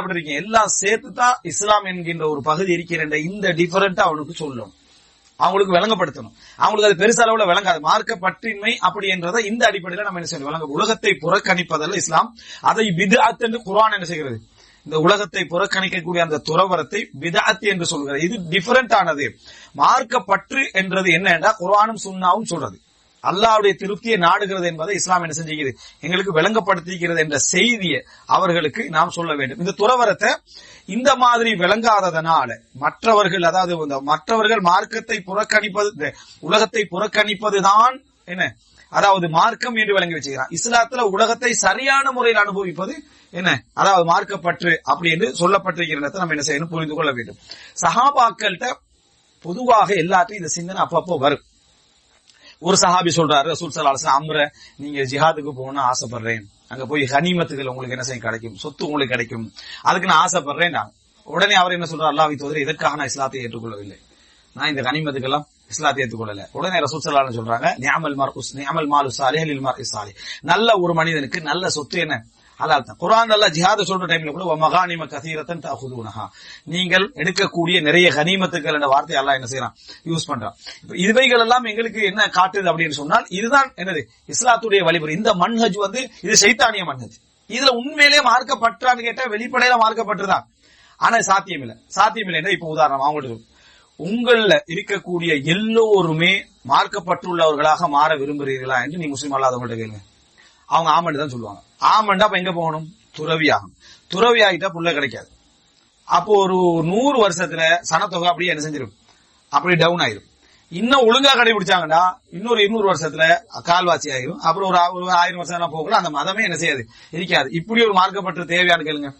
இருக்கீங்க எல்லாம் சேர்த்துதான் இஸ்லாம் என்கின்ற ஒரு பகுதி இருக்கின்ற இந்த டிஃபரெண்ட் அவனுக்கு சொல்லும், அவங்களுக்கு விளங்கப்படுத்தணும். அவங்களுக்கு அது பெருச அளவுல விளங்காது. மார்க்க பற்றின்மை அப்படி என்றதை இந்த அடிப்படையில நம்ம என்ன செய்யணும், விளங்க. உலகத்தை புறக்கணிப்பதல்ல இஸ்லாம், அதை பித்அத் என்று குர்ஆன் என்ன செய்கிறது, இந்த உலகத்தை புறக்கணிக்கக்கூடிய அந்த துறவரத்தை பித்அத் என்று சொல்கிறது. இது டிஃபரெண்ட் ஆனது. மார்க்க பற்று என்றது என்ன என்றா குர்ஆனும் சுன்னாவும் சொல்றது அல்லாஹ்வுடைய திருப்தியை நாடுகிறது என்பதை இஸ்லாம் என்ன செஞ்சுகிறது, எங்களுக்கு விளங்கப்படுத்திக்கிறது என்ற செய்தியை அவர்களுக்கு நாம் சொல்ல வேண்டும். இந்த துறவரத்தை இந்த மாதிரி விளங்காததனால மற்றவர்கள், அதாவது மற்றவர்கள் மார்க்கத்தை புறக்கணிப்பது, உலகத்தை புறக்கணிப்பதுதான் என்ன, அதாவது மார்க்கம் என்று விளங்கி வச்சுக்கிறான். இஸ்லாத்துல உலகத்தை சரியான முறையில் அனுபவிப்பது என்ன, அதாவது மார்க்கப்பற்று அப்படி என்று சொல்லப்பட்டிருக்கிறத நம்ம என்ன செய்யணும், புரிந்து கொள்ள வேண்டும். சஹாபாக்கள்கிட்ட பொதுவாக எல்லாத்தையும் இந்த சிந்தனை அப்பப்போ வரும். ஒரு சஹாபி சொல்றாரு, ரசூல் ஸல்லல்லாஹு அலைஹி வஸல்லம், அம்ர நீங்க ஜிஹாதுக்கு போகணும்னு ஆசைப்படுறேன், அங்க போய் கனிமத்துகள் உங்களுக்கு என்ன செய்ய கிடைக்கும், சொத்து உங்களுக்கு கிடைக்கும், அதுக்கு நான் ஆசைப்படுறேன். உடனே அவர் என்ன சொல்றாரு, அல்லாஹ்வை தூதரே இதற்காக நான் இஸ்லாத்தை ஏற்றுக்கொள்ளவில்லை, நான் இந்த கனிமத்துக்கெல்லாம் இஸ்லாத்தை ஏற்றுக்கொள்ளல. உடனே ரசூல் ஸல்லல்லாஹு அலைஹி வஸல்லம் சொல்றாங்க, நிஅமல் மாலு ஸாலிஹ் லில் மர்இ ஸாலிஹ், நல்ல ஒரு மனிதனுக்கு நல்ல சொத்து என்ன ஹலால் தான். குர்ஆன் அல்லாஹ் ஜிஹாத சொல்ற டைம்ல கூட மகானிம கஸீரத்தன் தஅഖுதுனஹா, நீங்கள் எடுக்கக்கூடிய நிறைய கனிமத்துக்கள் என்ற வார்த்தை அல்லாஹ் என்ன செய்யறான், யூஸ் பண்றான். இவைகள் எல்லாம் எங்களுக்கு என்ன காட்டுது அப்படின்னு சொன்னால், இதுதான் என்னது இஸ்லாத்துடைய வழிமுறை. இந்த மன்ஹஜ் இது ஷைத்தானிய மன்ஹஜ். இதுல உண்மையிலேயே மார்க்கப்பற்றான்னு கேட்டா வெளிப்படையில மார்க்கப்பட்டுதான், ஆனா சாத்தியம் இல்லை. இப்ப உதாரணம் அவங்களுக்கு, உங்கள இருக்கக்கூடிய எல்லோருமே மார்க்கப்பட்டுள்ளவர்களாக மாற விரும்புகிறீர்களா என்று நீ முஸ்லீம் அல்லாதவங்கள்ட்ட கேளுங்க, அவங்க ஆமண்டு தான் சொல்லுவாங்க. ஆமண்டா அப்ப எங்க போகணும், துறவி ஆகும். துறவி ஆகிட்டா புள்ள கிடைக்காது. அப்போ ஒரு 100 வருஷத்துல சனத்தொகை அப்படியே என்ன செஞ்சிடும், அப்படி டவுன் ஆயிரும். இன்னும் ஒழுங்கா கடைபிடிச்சாங்கன்னா இன்னொரு 200 வருஷத்துல கால்வாசி ஆயிரும். அப்புறம் ஒரு 1000 வருஷம் போகல அந்த மதமே என்ன செய்யாது, இருக்காது. இப்படி ஒரு மார்க்கப்பற்று தேவையானு கேளுங்க.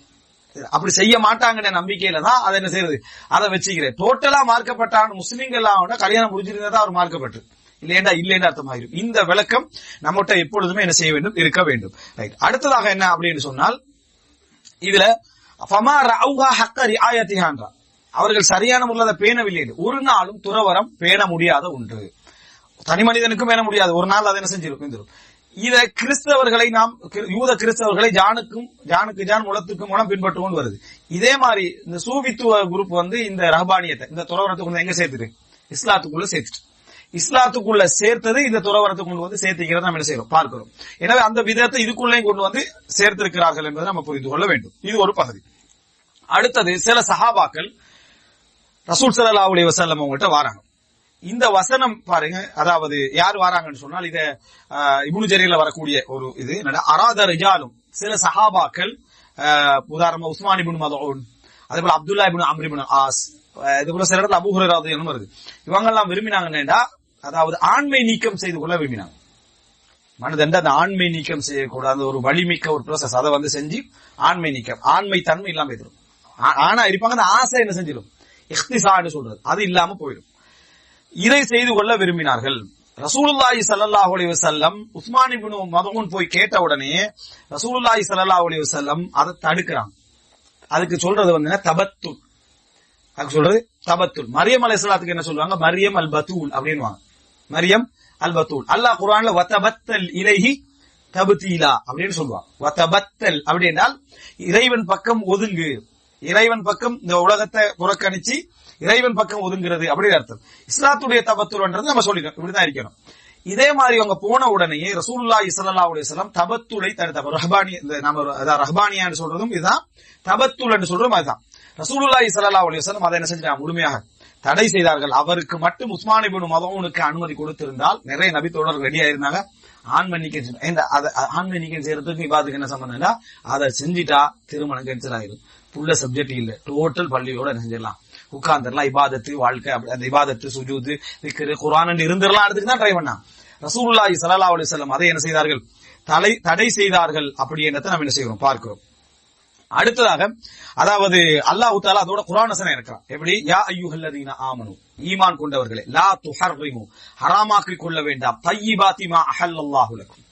அப்படி செய்ய மாட்டாங்கன்ற நம்பிக்கையில தான் அதை என்ன செய்யறது, அதை வச்சுக்கிறேன். டோட்டலா மார்க்கப்பட்டான முஸ்லீம்கள் கல்யாணம் முடிஞ்சிருந்தா அவர் மார்க்கப்பட்டு இல்லைன்னா அர்த்தமாயிரும். இந்த விளக்கம் நம்மகிட்ட எப்பொழுதுமே என்ன செய்ய வேண்டும், இருக்க வேண்டும். ரைட். அடுத்ததாக என்ன அப்படின்னு சொன்னால், இதுல ஃபமா ரஅவுஹா ஹக்க ரிஆயத்திஹா, அவர்கள் சரியான முறையில் அதை பேணவில்லை. ஒரு நாளும் துறவரம் பேண முடியாத ஒன்று, தனி மனிதனுக்கும் பேண முடியாது. ஒரு நாள் அதை என்ன செஞ்சிடும். இத கிறிஸ்தவர்களை நாம் யூத கிறிஸ்தவர்களை ஜானுக்கு ஜான் முளத்துக்கு மூலம் பின்பற்று கொண்டு வருது. இதே மாதிரி இந்த சூஃபித்துவ குரூப் இந்த ரஹ்பானியத்தை இந்த துறவரத்துக்குள்ள எங்க சேர்த்துட்டு, இஸ்லாத்துக்குள்ள சேர்த்துட்டு, இஸ்லாத்துக்குள்ள சேர்த்தது இந்த துறவரத்துக்கு கொண்டு சேர்த்துக்கிறத நம்ம என்ன செய்யறோம், பார்க்கிறோம். எனவே அந்த விதத்தை இதுக்குள்ளே கொண்டு சேர்த்திருக்கிறார்கள் என்பதை நம்ம புரிந்து கொள்ள வேண்டும். இது ஒரு பகுதி. அடுத்தது, சில சஹாபாக்கள் ரசூல் ஸல்லல்லாஹு அலைஹி வஸல்லம் அவங்கள்ட்ட வராங்க. இந்த வசனம் பாருங்க, அதாவது யார் வராங்கன்னு சொன்னால், இத இப்னு ஜரீர்ல வரக்கூடிய ஒரு இது அராத ரிஜாலும், சில சஹாபாக்கள், உதாரணமா உஸ்மான் இப்னு மதூன், அதே போல அப்துல்லா இப்னு அம்ர் இப்னு ஆஸ், இது போல சில இடத்துல அபூ ஹுரைரா ரலியல்லாஹு வருது. இவங்க எல்லாம் விரும்பினாங்கன்னா, அதாவது ஆண்மை நீக்கம் செய்து கொள்ள விரும்பினாங்க. மனிதன் அந்த ஆண்மை நீக்கம் செய்யக்கூடாது, ஒரு வலிமிக்க ஒரு ப்ரோசஸ், அதை செஞ்சு ஆண்மை நீக்கம், ஆண்மை தன்மை இல்லாம போயிடும். ஆனா இருப்பாங்க, அந்த ஆசை என்ன செஞ்சிடும், இஹ்திசான்னு சொல்றது, அது இல்லாம போயிடும். இதை செய்து கொள்ள விரும்பினார்கள். ரசூலுல்லாஹி ஸல்லல்லாஹு அலைஹி வஸல்லம் உஸ்மான் இப்னு மதூன் போய் கேட்ட உடனே ரசூலுல்லாஹி ஸல்லல்லாஹு அலைஹி வஸல்லம் அதை தடுக்கிறாங்க. அதுக்கு சொல்றது தபத்துல், அதுக்கு சொல்றது தபத்துல். மரியம் அலைஹிஸ்ஸலாத்துக்கு என்ன சொல்லுவாங்க, மரியம் அல் பத்தூல் அப்படின்னுவாங்க. மரியம் அல் பத்தூல். அல்லாஹ் குர்ஆன்ல வதபத்தல் இலைஹி தப்தீலா அப்படின்னு சொல்லுவாங்க. வதபத்தல் அப்படின்னால் இறைவன் பக்கம் ஒதுங்கு, இறைவன் பக்கம் இந்த உலகத்தை புறக்கணிச்சு இறைவன் பக்கம் ஒதுங்கிறது அப்படின்னு அர்த்தம். இஸ்லாத்துடைய தபத்துல்ன்றது நம்ம சொல்லிட்டோம், இப்படிதான் இருக்கணும். இதே மாதிரி அவங்க போன உடனேயே ரசூலுல்லாஹி ஸல்லல்லாஹு அலைஹி வஸல்லம் தபத்துலை தடுத்தாங்க. ரஹ்பானி, நம்ம ரஹ்பானியான்னு சொல்றதும் இதுதான், தபத்துல் என்று சொல்றதும் அதுதான். ரசூலுல்லாஹி ஸல்லல்லாஹு அலைஹி வஸல்லம் அதை என்ன செஞ்சாங்க, முழுமையாக தடை செய்தார்கள். அவருக்கு மட்டும் உஸ்மான் இப்னு மதூனுக்கு அனுமதி கொடுத்திருந்தால் நிறைய நபி தோழர்கள் ரெடியா இருந்தாங்க. ஆண்மை நீக்கம் செய்யறதுக்கு இபாதுக்கு என்ன சம்பந்தம்னா, அதை செஞ்சுட்டா திருமணம் கேன்சல் ஆயிரும். புள்ள சப்ஜெக்ட் இல்ல, டோட்டல் பள்ளியோட என்ன செஞ்சிடலாம், உட்கார்ந்துடலாம். இபாதத்து வாழ்க்கை, அந்த இபாதத்து சுஜூது திக்ரு குர்ஆன் இருந்துடலாம். அதுக்கு தான் ட்ரை பண்ணா. ரசூலுல்லாஹி ஸல்லல்லாஹு அலைஹி வஸல்லம் அதை என்ன செய்தார்கள், தடை செய்தார்கள். அப்படி என்னத்தை நம்ம என்ன செய்கிறோம், பார்க்கிறோம். அடுத்ததாக, அதாவது அல்லாஹ் தஆலா அதோட குர்ஆன் வசனம் இருக்கிறான். எப்படி, யா அய்யுஹல்லதீன ஆமனு, ஈமான் கொண்டவர்களே, லா துஹர்ரிமு, ஹராமாக்கி கொள்ள வேண்டாம், தய்யிபாத்தி மா அஹல்லல்லாஹு லக்கும்,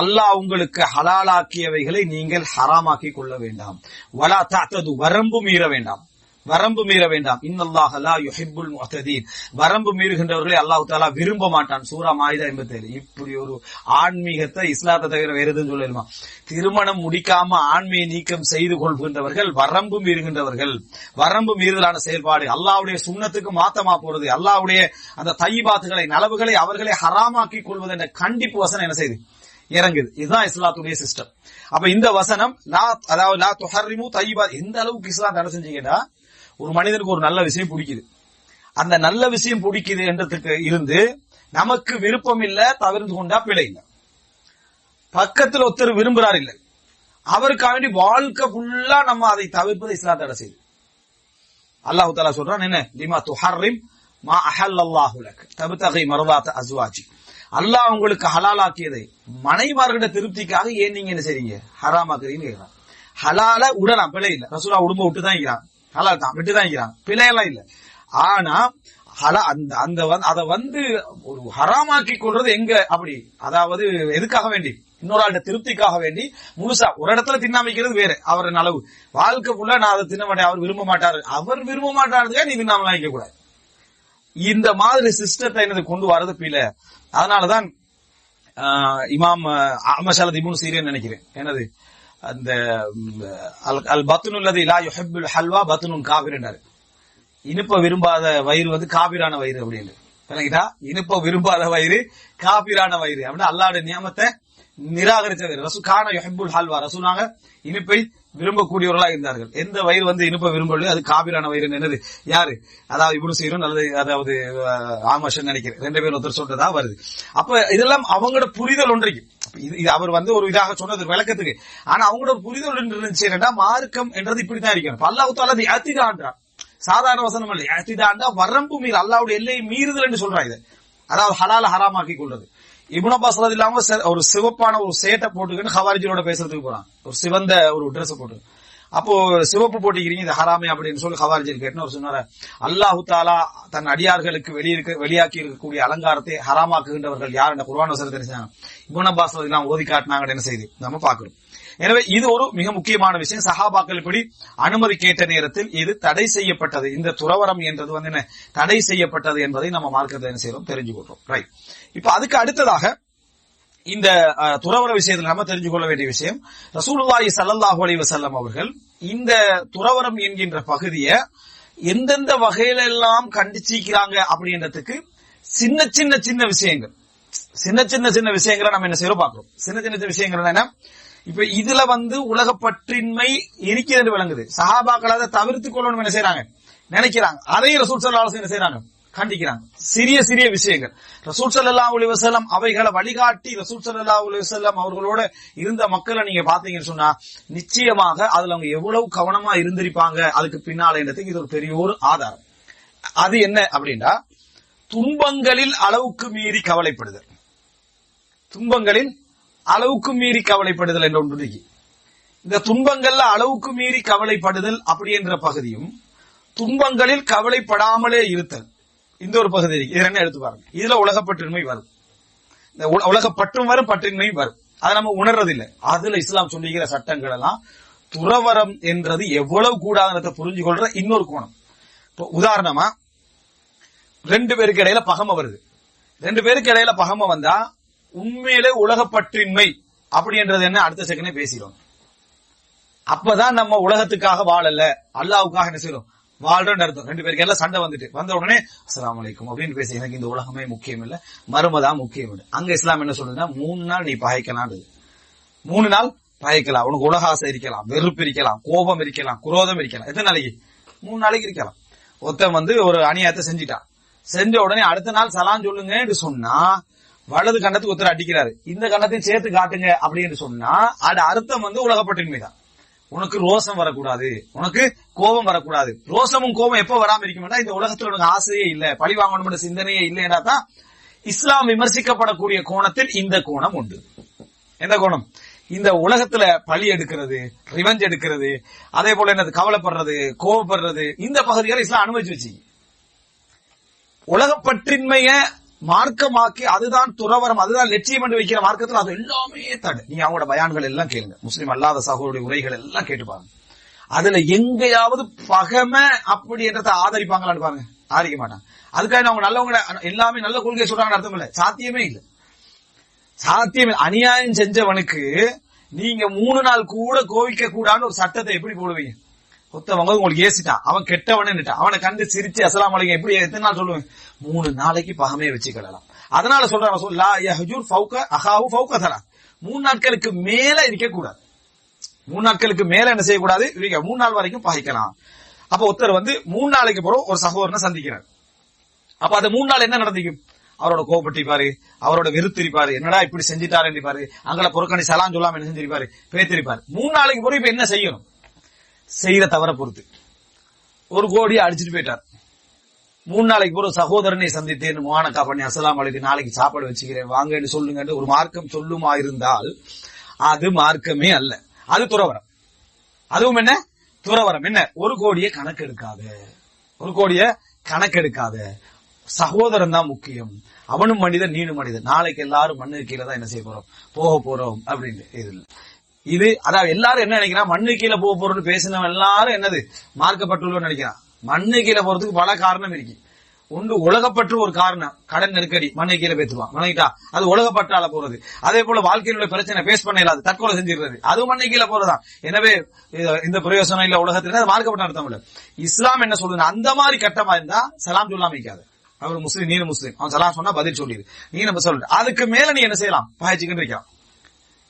அல்லாஹ் உங்களுக்கு ஹலாலாக்கியவைகளை நீங்கள் ஹராமாக்கி கொள்ள வேண்டாம், வலா தஅதது, வரம்பு மீற வேண்டாம். வரம்பு மீற வேண்டாம். இன்னல்லாஹ லா யுஹிப்புல் முஅ்ததீன், வரம்பு மீறுகின்றவர்களை அல்லாஹ் தஆலா விரும்ப மாட்டான். சூரா மாயிதா 87. இப்படி ஒரு ஆன்மீகத்தை இஸ்லாத்தை தவிர வேற எதுவும் சொல்லலுமா? திருமணம் முடிக்காம ஆண்மையை நீக்கம் செய்து கொள்கின்றவர்கள் வரம்பு மீறுகின்றவர்கள். வரம்பு மீறுதலான செயல்பாடு, அல்லாஹ்வுடைய சுன்னத்துக்கு மாத்தமா போறது, அல்லாஹ்வுடைய அந்த தய்யிபாத்துகளை நலவுகளை அவர்களை ஹராமாக்கி கொள்வது என்ற கண்டிப்பு வசனம் என்ன செய்யுது? இறங்குது. இதுதான் இஸ்லாத்துடைய சிஸ்டம். அப்ப இந்த வசனம் அதாவது லா துஹர்ரிமு தய்யிபாத், எந்த அளவுக்கு இஸ்லாம் தடை செஞ்சீங்கன்னா, ஒரு மனிதனுக்கு ஒரு நல்ல விஷயம் பிடிக்குது, அந்த நல்ல விஷயம் பிடிக்குது என்றதுக்கு இருந்து நமக்கு விருப்பம் இல்ல, தவிர்த்து கொண்டா பிழை இல்ல. பக்கத்தில் ஒருத்தர் விரும்புறாரு இல்ல, அவருக்காக வேண்டி வாழ்க்கை ஃபுல்லா நம்ம அதை தவிர்ப்பது இஸ்லாம் தடை செய்யுது. அல்லாஹ் தஆலா சொல்றான் என்ன, லிமா துஹர்ரிம் மா அஹல்லல்லாஹு லக் தப்தகி மர்தாத் அஸ்வாஜி, அல்லாஹ் உங்களுக்கு ஹலாலாக்கியதை மனைவிமார்கிட்ட திருப்திக்காக ஏன் நீங்க என்ன செய்றீங்க, ஹராமாக்குறீங்கன்னு கேக்குறான். ஹலால உடலாம், பிழை இல்ல. ரசூலா உடம்ப விட்டு தான் இருக்கிறான், ஹலால் தான், விட்டு தான் இருக்கிறான், பிழையெல்லாம் இல்ல. ஆனா அதை வந்து ஒரு ஹராமாக்கி கொள்றது எங்க அப்படி, அதாவது எதுக்காக வேண்டி, இன்னொரு ஆள்கிட்ட திருப்திக்காக வேண்டி முழுசா ஒரு இடத்துல தின்னாமிக்கிறது வேற, அவர் அளவு வாழ்க்கை ஃபுல்லா நான் அதை தின்ன மாட்டேன், அவர் விரும்ப மாட்டாரு, அவர் விரும்ப மாட்டாருக்கா நீ தின்னாமலாம் வைக்க கூடாது. இந்த மாதிரி சிஸ்டத்தை என்னது கொண்டு வரது பிழை. அதனாலதான் இமாம் அஹ்மத் இப்னு சீரின் நினைக்கிறேன், என்னது அந்த அல் பத்னுல்லதி லா யுஹிப்புல் ஹல்வா பத்னுன் காபிர் என்றாரு. இனிப்ப விரும்பாத வயிறு வந்து காபிரான வயிறு அப்படின்னு விளங்கிட்டா, இனிப்ப விரும்பாத வயிறு காபிரான வயிறு அப்படின்னு அல்லாஹ்வுடைய நியமத்தை நிராகரிச்ச வயிறு. ரசூல் கான யுஹிப்புல் ஹல்வா, ரசூலாங்க இனிப்பை விரும்பக்கூடியவர்களா இருந்தார்கள். எந்த வயிறு வந்து இனிப்ப விரும்பலையோ அது காபிரான வயிறு. என்னது யாரு, அதாவது இப்னு சீரின் அல்லது அதாவது ஆமஷன் நினைக்கிறேன், ரெண்டு பேரும் ஒருத்தர் சொல்றதா வருது. அப்ப இதெல்லாம் அவங்களோட புரிதல் ஒன்றைக்கு, இது அவர் வந்து ஒரு இதாக சொன்னது விளக்கத்துக்கு. ஆனா அவங்களோட புரிதல் இருந்துச்சு என்னடா, மார்க்கம் என்றது இப்படித்தான் இருக்கணும். அல்லாஹ் தஆலா இஅ்திதான்றான், சாதாரண வசனம் இல்ல. இஅ்திதான்டா வரம்பு மீறல், அல்லாஹ்வுடைய எல்லையை மீறுதல் என்று சொல்றாங்க. இது அதாவது ஹலால ஹராமாக்கி கொள்றது. இப்னு அப்பாஸ் ரலியல்லாஹு அன்ஹு ஒரு சிவப்பான ஒரு சேட்டை போட்டுக்கிட்டு ஹவாரிஜியோட பேசுறதுக்கு போறான், ஒரு சிவந்த ஒரு ட்ரெஸ் போட்டு. அப்போ சிவப்பு போட்டிக்கிறீங்க, இது ஹராமே அப்படின்னு சொல்லி ஹவாரிஜில் கேட்டு அவர் சொன்னாரு, அல்லாஹ் தஆலா தன் அடியார்களுக்கு வெளியாக்கி இருக்கக்கூடிய அலங்காரத்தை ஹராமாக்குகின்றவர்கள் யார் என்ற குர்ஆன் வசனத்தை தெரிஞ்சாங்க. இப்னு அப்பாஸ் ரலியல்லாஹு ஓதி காட்டினாங்க. என்ன செய்தி நம்ம பாக்குறோம். எனவே இது ஒரு மிக முக்கியமான விஷயம். சஹாபாக்கள் இப்படி அனுமதி கேட்ட நேரத்தில் இது தடை செய்யப்பட்டது, இந்த துறவரம் என்றது வந்து என்ன தடை செய்யப்பட்டது என்பதை நம்ம மார்க்கத்தை என்ன செய்யறோம், தெரிஞ்சுக்கொள்றோம். ரைட். இப்ப அதுக்கு அடுத்ததாக இந்த துறவர விஷயத்தில் நம்ம தெரிஞ்சு கொள்ள வேண்டிய விஷயம், ரசூலுல்லாஹி ஸல்லல்லாஹு அலைஹி வஸல்லம் அவர்கள் இந்த துறவரம் என்கின்ற பகுதியை எந்தெந்த வகையில எல்லாம் கண்டிச்சிக்கிறாங்க அப்படின்றதுக்கு சின்ன சின்ன சின்ன விஷயங்கள், சின்ன விஷயங்களை நம்ம என்ன செய்யறோம் பாக்குறோம். சின்ன சின்ன விஷயங்கள் என்ன, இப்ப இதுல வந்து உலக பற்றின்மை இருக்கிறது விளங்குது. சஹாபாக்கள் அதை தவிர்த்துக் கொள்ளணும் என்ன செய்யறாங்க, நினைக்கிறாங்க. அதையும் ரசூல் ஸல்லல்லாஹு அலைஹி வஸல்லம் என்ன செய்யறாங்க, கண்டிக்கிறாங்க. சிறிய சிறிய விஷயங்கள் ரசூல் ஸல்லல்லாஹு அலைஹி வஸல்லம் அவைகளை வழிகாட்டி ரசூல் ஸல்லல்லாஹு அலைஹி வஸல்லம் அவர்களோட இருந்த மக்களை நீங்க பாத்தீங்கன்னு சொன்னா நிச்சயமாக அதுல அவங்க எவ்வளவு கவனமா இருந்திருப்பாங்க அதுக்கு பின்னாலன்றதுக்கு இது ஒரு பெரிய ஒரு ஆதாரம். அது என்ன அப்படின்னா, துன்பங்களில் அளவுக்கு மீறி கவலைப்படுதல். துன்பங்களில் அளவுக்கு மீறி கவலைப்படுதல் என்ற ஒன்று. இந்த துன்பங்கள்ல அளவுக்கு மீறி கவலைப்படுதல் அப்படி என்ற பகுதியும், துன்பங்களில் கவலைப்படாமலே இருத்தல் இந்த ஒரு பகுதி இருக்கு. இது என்ன எடுத்து பாருங்க. இதுல உலகப்பற்றின்மை வரும், இந்த உலகப்பற்றும் வரும், பற்றின்மையும் வரும். அதை நம்ம உணர்றதில்லை. அதுல இஸ்லாம் சொல்லிக்கிற சட்டங்கள் எல்லாம் துறவரம் என்றது எவ்வளவு கூடாதுன்றதை புரிஞ்சு கொள்ற இன்னொரு கோணம். இப்போ உதாரணமா ரெண்டு பேருக்கு இடையில பகமை வருது. ரெண்டு பேருக்கு இடையில பகமை வந்தா உண்மையிலே உலகப்பற்றின்மை அப்படின்றது என்ன அடுத்த செகண்டே பேசிடும். அப்பதான் நம்ம உலகத்துக்காக வாழல, அல்லாஹ்வுக்காக என்ன செய்யறோம், வாழ்றோம் அர்த்தம். ரெண்டு பேருக்கு எல்லாம் சண்டை வந்துட்டு வந்த உடனே அஸ்ஸலாமு அலைக்கும் அப்படின்னு பேசி, எனக்கு இந்த உலகமே முக்கியம் இல்ல, மறுமதான் முக்கியம் இல்ல. அங்க இஸ்லாம் என்ன சொல்லுதுன்னா, 3 நாள் நீ பகைக்கலாம், 3 நாள் பகைக்கலாம். உனக்கு உலகாசை இருக்கலாம், வெறுப்பு இருக்கலாம், கோபம் இருக்கலாம், குரோதம் இருக்கலாம். எத்தனை நாளைக்கு? 3 நாளைக்கு இருக்கலாம். ஒருத்தன் வந்து ஒரு அநியாயத்தை செஞ்சிட்டான், செஞ்ச உடனே அடுத்த நாள் சலாம் சொல்லுங்க சொன்னா வலது கண்ணத்துக்கு ஒருத்தர் அடிக்கிறாரு, இந்த கண்ணத்தையும் சேர்த்து காட்டுங்க அப்படின்னு சொன்னா அது அர்த்தம் வந்து உலகப்பட்டின்மைதான். உனக்கு ரோசம் வரக்கூடாது, உனக்கு கோபம் வரக்கூடாது. ரோசமும் கோபம் எப்ப வராம இருக்கும்னா, இந்த உலகத்துல உனக்கு ஆசையே இல்ல, பழி வாங்கணும் சிந்தனையே இல்லைன்னா தான் இஸ்லாம் விமர்சிக்கப்படக்கூடிய கோணத்தில் இந்த கோணம் உண்டு. எந்த கோணம்? இந்த உலகத்துல பழி எடுக்கிறது, ரிவெஞ்ச் எடுக்கிறது, அதே போல என்னது கவலைப்படுறது, கோபப்படுறது, இந்த பகுதிகளை இஸ்லாம் அனுமதிச்சு வச்சு உலகப்பற்றின்மைய மார்க்கமாக்கி அதுதான் துறவரம், அதுதான் லட்சியம் என்று வைக்கிற மார்க்கத்தில் அது எல்லாமே தடை. நீங்க அவங்களோட பயான்கள் எல்லாம் கேளுங்க, முஸ்லீம் அல்லாத சகோதரருடைய உரைகள் எல்லாம் கேட்டு பாருங்க. அதுல எங்கேயாவது பகமை அப்படின்றத ஆதரிப்பாங்களான்னு பாருங்க, ஆதரிக்க மாட்டாங்க. அதுக்காக அவங்க நல்லவங்க எல்லாமே நல்ல கொள்கை சொல்றாங்கன்னு அர்த்தம் இல்ல, சாத்தியமே இல்லை. சாத்தியமே. அநியாயம் செஞ்சவனுக்கு நீங்க 3 நாள் கூட கோவிக்க கூடாதுன்னு ஒரு சட்டத்தை எப்படி போடுவீங்க? ஒருத்தவங்க உங்களுக்கு ஏசிட்டான், அவன் கெட்டவனுட்டான், அவனை கண்டு சிரிச்சு அஸ்ஸலாமு அலைக்கும் எப்படி எத்தனை நாள் சொல்லுவேன்? 3 நாளைக்கு பகமையை வச்சுக்கலாம். அதனால சொல்றாங்க 3 நாட்களுக்கு மேல இருக்க கூடாது. 3 நாட்களுக்கு மேல என்ன செய்யக்கூடாது? 3 நாள் வரைக்கும் பகைக்கலாம். அப்ப ஒருத்தர் 3 நாளைக்கு பிறகு ஒரு சகோதரனை சந்திக்கிறார். அப்ப அந்த 3 நாள் என்ன நடந்திருக்கும்? அவரோட கோபப்பட்டிருப்பாரு, அவரோட வெறுத்திருப்பாரு, என்னடா இப்படி செஞ்சிட்டாரு இருப்பாரு, அங்கே புறக்கணி சலாம் சொல்லாம என்ன செஞ்சிருப்பாரு, பேத்திருப்பாரு. 3 நாளைக்கு பிறகு இப்ப என்ன செய்யணும்? செய்யற தவற பொறுத்து 1 கோடியை அடிச்சுட்டு போயிட்டார். 3 நாளைக்கு பிறகு சகோதரனை சந்தித்தேன், முவானக்கா பண்ணி அஸ்ஸலாமு அலைக்கும், நாளைக்கு சாப்பாடு வச்சுக்கிறேன் வாங்கன்னு சொல்லுங்க ஒரு மார்க்கம் சொல்லுமா இருந்தால் அது மார்க்கமே அல்ல, அது துறவரம். அதுவும் என்ன துறவரம்? என்ன 1 கோடியை கணக்கெடுக்காத, 1 கோடியை கணக்கெடுக்காத, சகோதரன் தான் முக்கியம். அவனும் மனிதன் நீனும் மனிதன், நாளைக்கு எல்லாரும் மண்ணு கீழே தான் என்ன செய்ய போறோம், போக போறோம் அப்படின்னு. இது அதாவது எல்லாரும் என்ன நினைக்கிறான், மண்ணு கீழே போக போறோம்னு பேசினவன் எல்லாரும் என்னது மார்க்கப்பட்டுள்ளவன்னு நினைக்கிறான். மண்ணு கீழே போறதுக்கு பல காரணம் இருக்கு. ஒன்று உலகப்பற்று ஒரு காரணம், கடன் நெருக்கடி மண்ணை கீழே பேத்துவான் வணங்கிட்டா, அது உலகப்பற்றால போறது. அதே போல வாழ்க்கையில் உள்ள பிரச்சனை பேஸ் பண்ண இல்லாது தற்கொலை செஞ்சிருக்கிறது, அது மண்ணை கீழே போறதான். எனவே இந்த பிரயோசனம் இல்ல உலகத்துல மார்க்கப்பட்ட அர்த்தம் இல்ல. இஸ்லாம் என்ன சொல்றது, அந்த மாதிரி கட்டமா இருந்தா சலாம் சொல்லாம வைக்காது. அவர் முஸ்லீம், நீனு முஸ்லீம், அவன் சலாம் சொன்னா பதில் சொல்லிடு, நீ நம்ம சொல்ற அதுக்கு மேல நீ என்ன செய்யலாம், பகைச்சிக்கிட்டு இருக்கலாம்.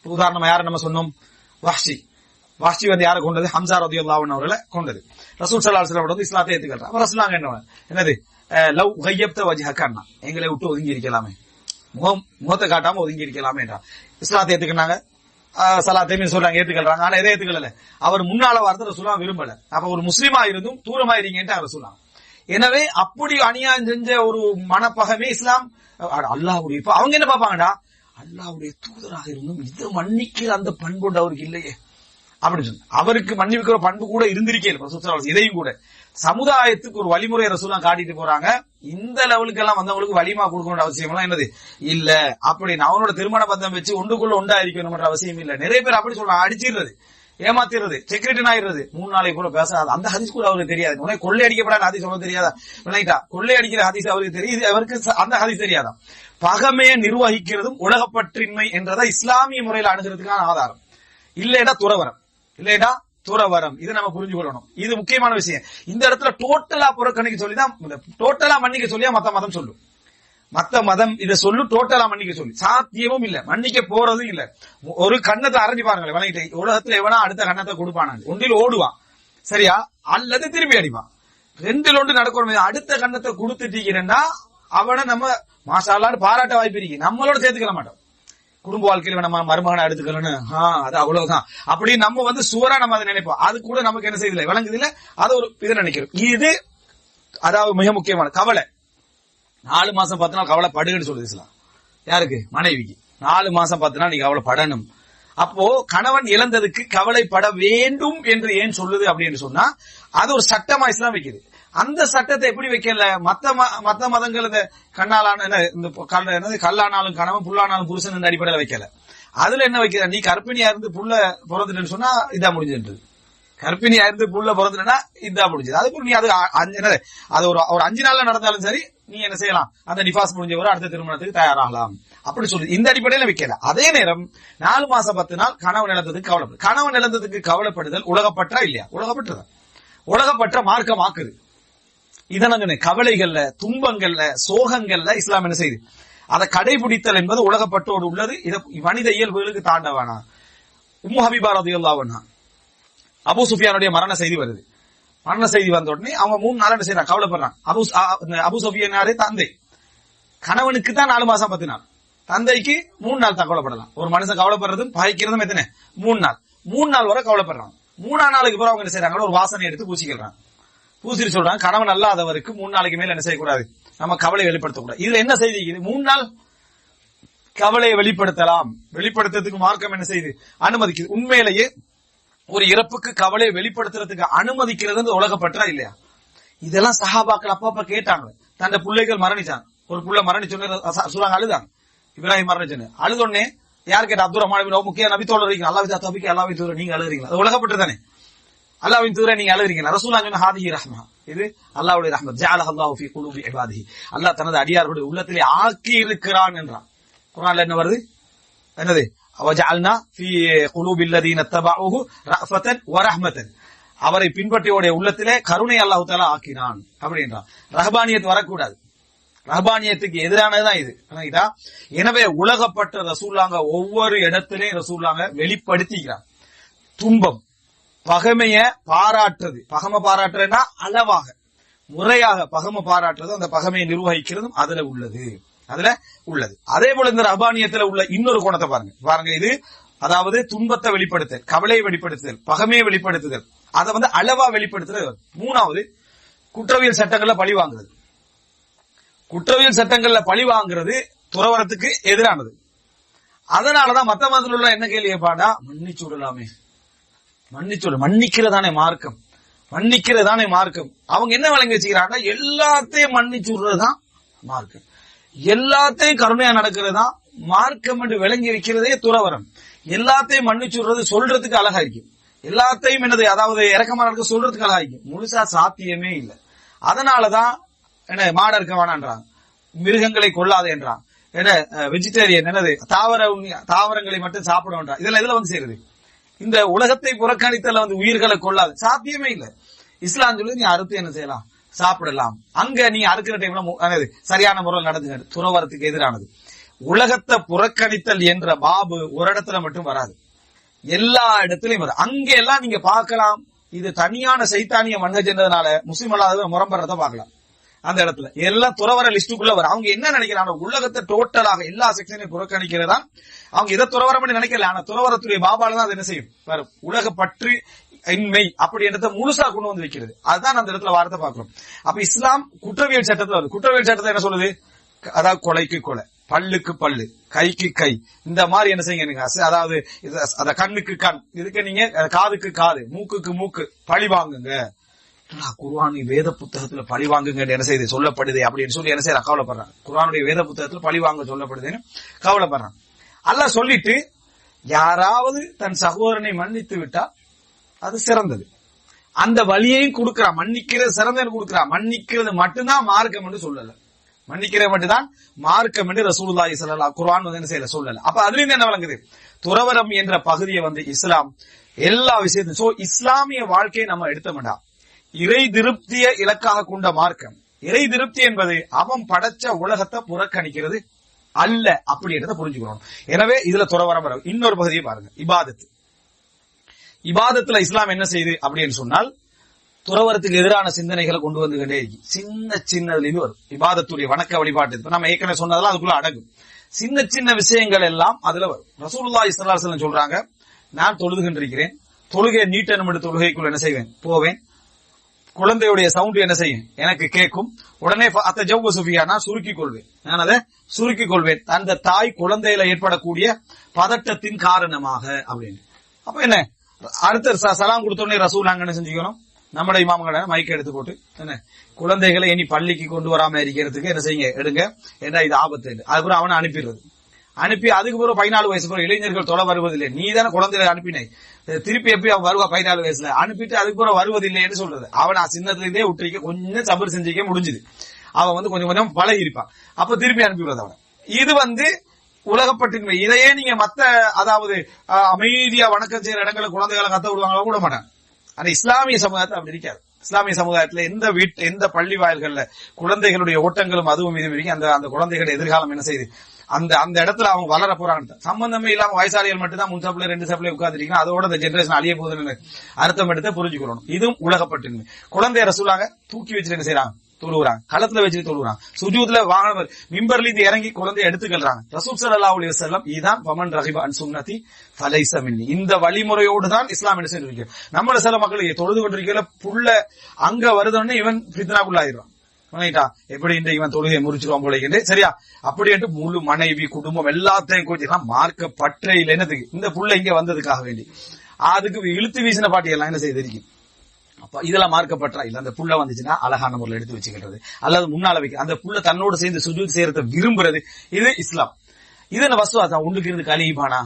உதாரணமா யார நம்ம சொன்னோம், வாஷி யாரை கொண்டது, ஹம்சா ரலியல்லாஹு அன்ஹு அவர்களை கொண்டது. ரசூல் ஸல்லல்லாஹு அலைஹி வஸல்லம் வந்து இஸ்லாத்தை ஏத்துக்கிறார். அவர் ரசூலுல்லாஹ் என்னது லவ் கய்யப்த வஜ்ஹகன்னா, எங்களை விட்டு ஒதுங்கி இருக்கலாமே, முகத்தை காட்டாம ஒதுங்கி இருக்கலாமே என்றார். இஸ்லாத்தை ஏத்துக்கினாங்க, சலாத்தையும் சொல்றாங்க, ஏத்துக்கிறாங்க. ஆனா எதை ஏத்துக்கல, அவர் முன்னால வார்த்தை ரசூலுல்லாஹ் விரும்பல. அப்ப ஒரு முஸ்லீமா இருந்தும் தூரமா இருங்கன்ட்டு அவர் சொன்னாங்க. எனவே அப்படி அநியாயம் செஞ்ச ஒரு மனப்பகமே இஸ்லாம் அல்லாஹ்வுடைய, இப்ப அவங்க என்ன பாப்பாங்கடா, அல்லாஹ்வுடைய தூதராக இருந்தும் இது மன்னிக்கிற அந்த பண்பு அவருக்கு இல்லையே அப்படின்னு சொன்ன. அவருக்கு மன்னிக்கிற பண்பு கூட இருந்திருக்கே, இதையும் கூட சமுதாயத்துக்கு ஒரு வழிமுறை ரசூலுல்லாஹ் காட்டிட்டு போறாங்க. இந்த லெவலுக்கு எல்லாம் வந்தவங்களுக்கு வலிமா கொடுக்கணும் அவசியம் எல்லாம் என்னது இல்ல. அப்படின்னு அவனோட திருமண பந்தம் வச்சு ஒன்றுக்குள்ள ஒன்றா இருக்கணும் அவசியம் இல்ல. நிறைய பேர் அப்படி சொல்றாங்க, அடிச்சிடுறது, ஏமாத்திடுறது, செக்ரட்டரி ஆயிடுறது, 3 நாளைக்கு கூட பேசாது. அந்த ஹதீஸ் கூட அவருக்கு தெரியாது. உடனே கொள்ளை அடிக்கப்படாத ஹதீஸ் அவருக்கு தெரியாதா, விளையாட்டா கொள்ளை அடிக்கிற ஹதீஸ் அவருக்கு தெரியுது, அவருக்கு அந்த ஹதீஸ் தெரியாதா. பகமையை நிர்வகிக்கிறதும் உலகப்பற்றின்மை என்றதா இஸ்லாமிய முறையில் அணுகிறதுக்கான ஆதாரம். இல்லைடா துறவரம், இல்லைடா துறவரம். இதை நம்ம புரிஞ்சு கொள்ளணும். இது முக்கியமான விஷயம். இந்த இடத்துல டோட்டலா புறக்கணிக்க சொல்லிதான், டோட்டலா மன்னிக்க சொல்லியா மத்த மதம் சொல்லும், மத்த மதம் இதை சொல்லு டோட்டலா மன்னிக்க சொல்லி சாத்தியமும் இல்ல, மன்னிக்க போறதும் இல்ல. ஒரு கண்ணத்தை அரைஞ்சு பாருங்களேன், வணங்கிட்டு உலகத்துல எவனா அடுத்த கண்ணத்தை கொடுப்பானாங்க, ஒன்றில் ஓடுவான் சரியா, அல்லது திரும்பி அடிப்பான், 2ல் ஒன்று நடக்கணும். அடுத்த கண்ணத்தை கொடுத்துட்டீங்கன்னா அவனை நம்ம மாஷால்லான்னு பாராட்ட வாய்ப்பு இருக்கு, நம்மளோட சேர்த்துக்கல மாட்டோம். குடும்ப வாழ்க்கையில நம்ம மருமகனை எடுத்துக்கலன்னு அது அவ்வளவுதான் அப்படி நம்ம சுவரா நம்ம அதை நினைப்போம். அது கூட நமக்கு என்ன செய்யல விளங்குது இல்ல, அதை ஒரு இதை நினைக்கிறோம். இது அதாவது மிக முக்கியமான கவலை. 4 மாசம் 10 நாள் கவலை படுன்னு சொல்லுது இஸ்லாம். யாருக்கு? மனைவிக்கு. 4 மாசம் 10 நாள் நீ கவலை படணும். அப்போ கணவன் இழந்ததுக்கு கவலைப்பட வேண்டும் என்று ஏன் சொல்லுது அப்படின்னு சொன்னா, அது ஒரு சட்டமா இஸ்லாம் வைக்குது. அந்த சட்டத்தை எப்படி வைக்கல மத்த மதங்கள் கண்ணாலான கல்லானாலும் கணவன் புல்லானாலும் புருஷன் அடிப்படையில் வைக்கல. அதுல என்ன வைக்கிற, நீ கர்ப்பிணியா இருந்து புள்ள பிறந்துட்டு சொன்னா இதா முடிஞ்சுன்றது, கர்ப்பிணியா இருந்து புள்ள பிறந்துட்டா இதா முடிஞ்சது. அதுக்கு நீ அது அது ஒரு 5 நாள்ல நடந்தாலும் சரி நீ என்ன செய்யலாம், அந்த நிஃபாஸ் முடிஞ்ச வரை அடுத்த திருமணத்துக்கு தயாராகலாம் அப்படி சொல்லி இந்த அடிப்படையில வைக்கல. அதே நேரம் 4 மாசம் 10 நாள் கணவன் இழந்ததுக்கு கவலைப்படு. கணவன் இழந்ததுக்கு கவலைப்படுதல் உலகப்பற்றா இல்லையா? உலகப்பற்றதான். உலகப்பற்ற மார்க்கமாக்குது. இதை நான் சொன்னேன், கவலைகள்ல துன்பங்கள்ல சோகங்கள்ல இஸ்லாம் என்ன செய்யுது, அதை கடைபிடித்தல் என்பது உலகப்பட்டோடு உள்ளது. இதை மனித இயல்புகளுக்கு தாண்ட வேணாம். உம்மு ஹபீபா ரலியல்லாஹு அன்ஹா, அபூ சுஃபியானுடைய மரண செய்தி வருது. மரண செய்தி வந்த உடனே அவங்க 3 நாள் என்ன செய்யறாங்க, கவலைப்படுறாங்க. அபூ சுஃபியானாரே தந்தை, கணவனுக்கு தான் 4 மாசம் 10 நாள், தந்தைக்கு 3 நாள் தான் கவலைப்படலாம். ஒரு மனுஷன் கவலைப்படுறதும் பகைக்கிறதும் எத்தனை? 3 நாள். 3 நாள் வரை கவலைப்படுறாங்க. 3ஆம் நாளுக்கு பிறகு அவங்க என்ன செய்யறாங்க, ஒரு வாசனை எடுத்து பூசிக்கிறாங்க. பூசிட்டு சொல்றாங்க, கணவன் அல்லாதவருக்கு 3 நாளைக்கு மேல என்ன செய்யக்கூடாது, நம்ம கவலை வெளிப்படுத்தக்கூடாது. இதுல என்ன செய்தி, 3 நாள் கவலையை வெளிப்படுத்தலாம். வெளிப்படுத்துறதுக்கு மார்க்கம் என்ன செய்யுது, அனுமதிக்குது. உண்மையிலேயே ஒரு இறப்புக்கு கவலையை வெளிப்படுத்துறதுக்கு அனுமதிக்கிறது உலகப்பற்றா இல்லையா? இதெல்லாம் சஹாபாக்கள் அப்பப்ப கேட்டாங்க. தன் பிள்ளைகள் மரணிச்சாங்க, ஒரு புள்ள மரணிச்சோன்னு சொல்றாங்க, அழுதாங்க. இப்ராஹிம் மரணிச்சோன்னு அழுதொன்னே யார் கேட்டா, அப்துல் ரஹ்மான் முக்கிய நபி தோழர் அல்லாஹ் தபிக்கு அல்லாஹ் தோழர் நீங்க அழுகிறீங்களா? அது உலகப்பட்டு தானே. அல்லாஹ்வின் தூதரை நீங்க அழுகிறீங்க. ரசூலுல்லாஹ் சொன்ன ஹாதிஹி ரஹ்மா, இது அல்லாஹ்வுடைய ரஹ்மத். ஜஅலஹு அல்லாஹு ஃபீ குலூபி இபாதிஹி, அல்லாஹ் தனது அடியார்களுடைய உள்ளத்திலே ஆக்கி இருக்கிறான் என்றான். குர்ஆன்ல என்ன வருது? என்னது? வஜஅல்னா ஃபீ குலூபில் லதீன தபஊஹு ரஃபத்தன் வ ரஹ்மத்தன், அவரை பின்பற்றியோடைய உள்ளத்திலே கருணை அல்லாஹ் தஆலா ஆக்கினான் அப்படின்றான். ரஹ்பானியத் வரக்கூடாது. ரஹ்பானியத்துக்கு எதிரானதுதான் இது. எனவே உலகப்பட்ட ரசூலுல்லாஹ் ஒவ்வொரு இடத்திலையும் ரசூலுல்லாஹ் வெளிப்படுத்திக்கிறார். துன்பம், பகைமைய பாராட்டுறது, பகமை பாராட்டுறதுன்னா அளவாக முறையாக பகமை பாராட்டுறது, அந்த பகமையை நிர்வகிக்கிறதும் அதுல உள்ளது. அதே போல இந்த ரஹ்பானியத்துல உள்ள இன்னொரு கோணத்தை பாருங்க. இது அதாவது துன்பத்தை வெளிப்படுத்தல், கவலையை வெளிப்படுத்துதல், பகமையை வெளிப்படுத்துதல், அதை அளவா வெளிப்படுத்துறது. மூணாவது, குற்றவியல் சட்டங்கள்ல பழி வாங்குறது. குற்றவியல் சட்டங்கள்ல பழி வாங்குறது துறவரத்துக்கு எதிரானது. அதனாலதான் மத்த மதத்தில் உள்ள என்ன கேள்வி கேட்பாடா, மன்னிச்சு விடலாமே, மன்னிக்கிறதானே மார்க்கம், மன்னிக்கிறதானே மார்க்கம். அவங்க என்ன வழங்கி வச்சுக்கிறாங்க, எல்லாத்தையும் மன்னிச்சு விடுறதுதான் மார்க்கம், எல்லாத்தையும் கருணையா நடக்கிறதா மார்க்கம் என்று விளங்கி வைக்கிறதே துறவரம். எல்லாத்தையும் மன்னிச்சு விடுறது சொல்றதுக்கு அழகாய்க்கும், எல்லாத்தையும் என்னது அதாவது இறக்கமா நடக்க சொல்றதுக்கு அழகாய்க்கும், முழுசா சாத்தியமே இல்லை. அதனாலதான் என்ன மாட இருக்க வேணான்றாங்க, மிருகங்களை கொள்ளாது என்றான், என்ன வெஜிடேரியன், என்னது தாவரங்களை மட்டும் சாப்பிடுவான். இதெல்லாம் இதுல செய்யறது இந்த உலகத்தை புறக்கணித்தல உயிர்களை கொள்ளாது, சாத்தியமே இல்லை. இஸ்லாம் சொல்லி நீ அறுத்து என்ன செய்யலாம், சாப்பிடலாம். அங்க நீ அறுக்கிற டைம்ல சரியான முறையில் நடந்துங்க. துறவரத்துக்கு எதிரானது. உலகத்தை புறக்கணித்தல் என்ற பாபு ஒரு இடத்துல மட்டும் வராது, எல்லா இடத்திலையும் வரும். அங்க எல்லாம் நீங்க பார்க்கலாம், இது தனியான சைத்தானிய மன்ஹஜ் என்றதுனால முஸ்லிம் அல்லாதவர் முரம்பறத பார்க்கலாம். அந்த இடத்துல எல்லாம் துறவர லிஸ்டுக்குள்ள வரும். அவங்க என்ன நினைக்கிறாங்க, உலகத்தை டோட்டலாக எல்லா செக்ஷனையும் புறக்கணிக்கிறதா. அவங்க எதை துறவரம் பண்ணி நினைக்கல, ஆனா துறவரத்துடைய பாபால தான் அது என்ன செய்யும், உலக பற்று இன்மை அப்படின்றத முழுசா கொண்டு வந்து வைக்கிறது. அதுதான் அந்த இடத்துல வார்த்தை பார்க்கிறோம். அப்ப இஸ்லாம் குற்றவியல் சட்டத்துல வருது. குற்றவியல் சட்டத்தை என்ன சொல்லுது, அதாவது கொலைக்கு கொலை, பல்லுக்கு பல்லு, கைக்கு கை, இந்த மாதிரி என்ன செய்யுங்க, அதாவது கண்ணுக்கு கண், இதுக்கு நீங்க காதுக்கு காது, மூக்குக்கு மூக்கு, பழி வாங்குங்க. குர்ஆன் வேத புத்தகத்துல பழி வாங்குங்க என்ன செய்து சொல்லப்படுது அப்படின்னு சொல்லி என்ன செய்யற கவலைப்படுறான். குர்ஆனுடைய வேத புத்தகத்துல பழி வாங்க சொல்லப்படுதுன்னு கவலைப்படுறான். அல்லாஹ் சொல்லிட்டு யாராவது தன் சகோதரனை மன்னித்து விட்டா அது சிறந்தது, அந்த வழியையும் கொடுக்கிறான். மன்னிக்கிறது சிறந்தது கொடுக்கிறான். மன்னிக்கிறது மட்டும்தான் மார்க்கம் என்று சொல்லல, மன்னிக்கிறது மட்டும்தான் மார்க்கம் என்று ரசூலுல்லாஹி ஸல்லல்லாஹு அலைஹி குர்ஆன் என்ன செய்யல சொல்லல. அப்ப அதுல இருந்து என்ன விளங்குது, துறவரம் என்ற பகுதியை இஸ்லாம் எல்லா விஷயத்தையும் இஸ்லாமிய வாழ்க்கையை நம்ம எடுத்தோம்டா இறை திருப்திய இலக்காக கொண்ட மார்க்கம். இறை திருப்தி என்பது அவன் படைச்ச உலகத்தை புறக்கணிக்கிறது அல்ல அப்படின்றத புரிஞ்சுக்கணும். எனவே இதுல துறவரம் வர இன்னொரு பகுதியை பாருங்க, இபாதத். இபாதத்துல இஸ்லாம் என்ன செய்யுது அப்படின்னு சொன்னால், துறவரத்துக்கு எதிரான சிந்தனைகளை கொண்டு வந்து கொண்டே இருக்கு. சின்ன சின்னதுல இருந்து வரும் இபாதத்துடைய வணக்க வழிபாட்டு. இப்ப நம்ம ஏற்கனவே சொன்னதெல்லாம் அதுக்குள்ள அடங்கும். சின்ன சின்ன விஷயங்கள் எல்லாம் அதுல வரும். ரசூலுல்லாஹி ஸல்லல்லாஹு அலைஹி வஸல்லம் சொல்றாங்க, நான் தொழுதுகின்றிருக்கிறேன், தொழுகை நீட்டணும், தொழுகைக்குள்ள என்ன செய்வேன், போவேன், குழந்தையுடைய சவுண்ட் என்ன செய்யும் எனக்கு கேட்கும், உடனே நான் சுருக்கிக் கொள்வேன், நான் அதை சுருக்கிக் கொள்வேன் அந்த தாய் குழந்தையில ஏற்படக்கூடிய பதட்டத்தின் காரணமாக அப்படின்னு. அப்ப என்ன அடுத்த சலாம் கொடுத்தோடனே ரசூலுல்லாஹ் என்ன செஞ்சுக்கணும், நம்மட இமாம்களை மைக்க எடுத்து போட்டு என்ன குழந்தைகளை இனி பள்ளிக்கு கொண்டு வராம இருக்கிறதுக்கு என்ன செய்யுங்க, எடுங்க, ஏன்னா இது ஆபத்து. அதுக்கப்புறம் அவனை அனுப்பிடுறது. அனுப்பி அதுக்கு பிறகு 14 வயசு பிறகு இளைஞர்கள் தொலை வருவதில்லை, நீ தானே குழந்தைகளை அனுப்பினாய், திருப்பி எப்படி அவன் வருவா 14 வயசுல, அனுப்பிட்டு அதுக்கு பிறகு வருவதில்லைன்னு சொல்றது. அவன் சின்னத்துல இருந்தே விட்டுருக்க, கொஞ்சம் சபர் செஞ்சிக்க முடிஞ்சுது, அவன் கொஞ்சம் கொஞ்சம் பழகி இருப்பான், அப்ப திருப்பி அனுப்பிடுறது அவன். இது உலகப்பட்டின்மை. இதையே நீங்க மத்த அதாவது அமைதியா வணக்கம் செய்யற இடங்களை குழந்தைகளை கத்த விடுவாங்களா கூட மாட்டாங்க. ஆனா இஸ்லாமிய சமுதாயத்தை அப்படி இருக்காது. இஸ்லாமிய சமுதாயத்துல எந்த பள்ளி வாயில்கள்ல குழந்தைகளுடைய ஓட்டங்களும் அதுவும் இதுவும் இருக்கு. அந்த குழந்தைகள் எதிர்காலம் என்ன செய்யுது, அந்த இடத்துல அவங்க வளர போறாங்க. சம்பந்தமே இல்லாம வயசாளிகள் மட்டும் தான் 3 சப்ளை 2 சப்ளை உட்கார்ந்துருக்கீங்க, அதோட இந்த ஜெனரேஷன் அழிய போகுதுன்னு அர்த்தம் எடுத்து புரிஞ்சுக்கணும். இதுவும் உலகப்பட்டின்மை. குழந்தைய ரசூலுல்லாஹ் தூக்கி வச்சுட்டு என்ன செய்யறாங்க, தொழுகிறாங்க, களத்துல வச்சுட்டு தொழுகிறாங்க, சுஜூத்ல வாகனம் மிம்பர்ல இருந்து இறங்கி குழந்தைய எடுத்துக்கிறாங்க. ரசூல் ஸல்லல்லாஹு அலைஹி வஸல்லம் இதான் பமன் ரகிப அன் சுன்னதி ஃபலைஸ மின்னி, இந்த வழிமுறையோடு தான் இஸ்லாம் என்ன செய்து. நம்மள சில மக்கள் தொழுது கொண்டிருக்கிற புள்ள அங்க வருதுன்னு இவன் ஃபித்னாக்குள்ளாயிடுவான். எப்படி இந்த இவன் தொழுகையை முறிச்சிருவான் போல சரியா, அப்படி என்று முழு மனைவி குடும்பம் எல்லாத்தையும் கொஞ்சம் மார்க்க பற்றையில் என்னதுக்கு இந்த புள்ள இங்க வந்ததுக்காக வேண்டி அதுக்கு இழுத்து வீசின பாட்டியெல்லாம் என்ன செய்திருக்கு. அப்ப இதெல்லாம் மார்க்கப்பற்றா இல்ல, அந்த புள்ள வந்துச்சுன்னா அழகான முறையில் எடுத்து வச்சுக்கிறது அல்லது முன்னால வைக்க, அந்த புள்ள தன்னோடு சேர்ந்து சுஜூத் செய்யறத விரும்புறது, இது இஸ்லாம். இது என்ன வசுவாசம், உண்டுக்கு இருந்து கலிபானா